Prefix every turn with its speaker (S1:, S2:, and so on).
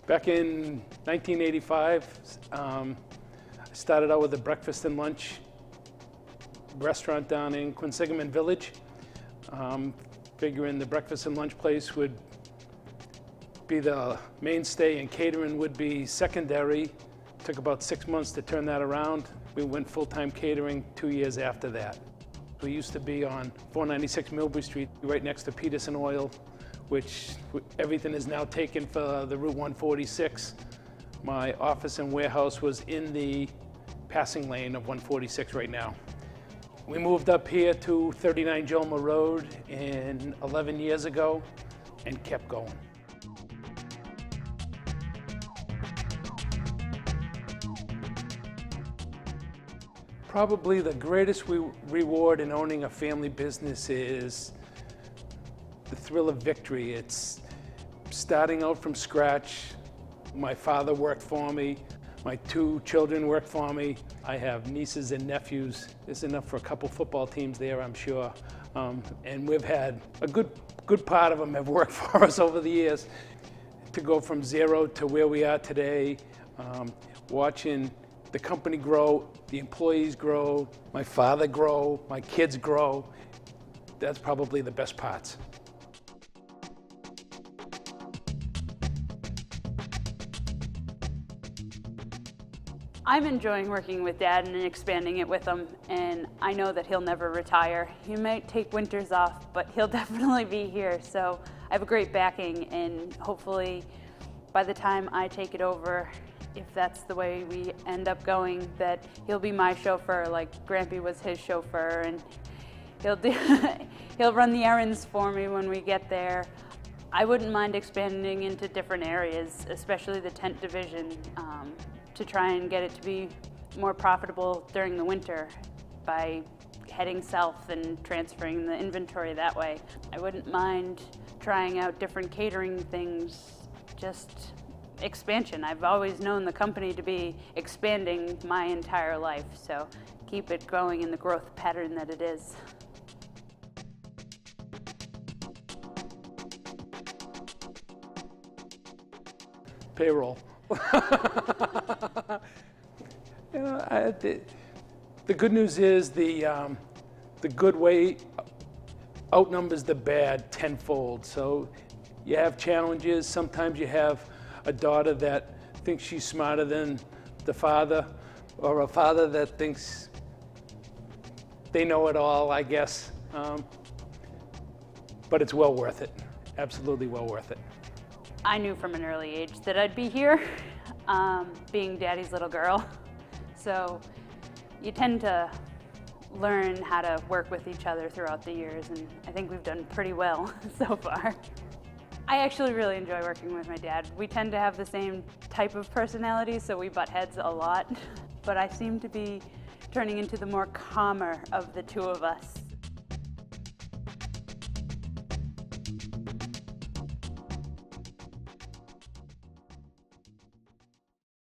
S1: Back in 1985, I started out with a breakfast and lunch restaurant down in Quinsigamon Village. Figuring the breakfast and lunch place would be the mainstay and catering would be secondary. Took about 6 months to turn that around. We went full-time catering 2 years after that. We used to be on 496 Millbury Street, right next to Peterson Oil, which everything is now taken for the Route 146. My office and warehouse was in the passing lane of 146 right now. We moved up here to 39 Jolma Road 11 years ago and kept going. Probably the greatest reward in owning a family business is the thrill of victory. It's starting out from scratch. My father worked for me. My 2 children work for me. I have nieces and nephews. There's enough for a couple football teams there, I'm sure. And we've had a good part of them have worked for us over the years. To go from 0 to where we are today, watching the company grow, the employees grow, my father grow, my kids grow, that's probably the best parts.
S2: I'm enjoying working with Dad and expanding it with him, and I know that he'll never retire. He might take winters off, but he'll definitely be here. So I have a great backing, and hopefully by the time I take it over, if that's the way we end up going, that he'll be my chauffeur like Grampy was his chauffeur, and he'll run the errands for me when we get there. I wouldn't mind expanding into different areas, especially the tent division, to try and get it to be more profitable during the winter by heading south and transferring the inventory that way. I wouldn't mind trying out different catering things, just expansion. I've always known the company to be expanding my entire life, so keep it growing in the growth pattern that it is.
S1: Payroll. You know, the good news is the good way outnumbers the bad tenfold. So you have challenges. Sometimes you have a daughter that thinks she's smarter than the father, or a father that thinks they know it all, I guess. But it's well worth it. Absolutely well worth it.
S2: I knew from an early age that I'd be here, being Daddy's little girl. So you tend to learn how to work with each other throughout the years, and I think we've done pretty well so far. I actually really enjoy working with my dad. We tend to have the same type of personality, so we butt heads a lot. But I seem to be turning into the more calmer of the 2 of us.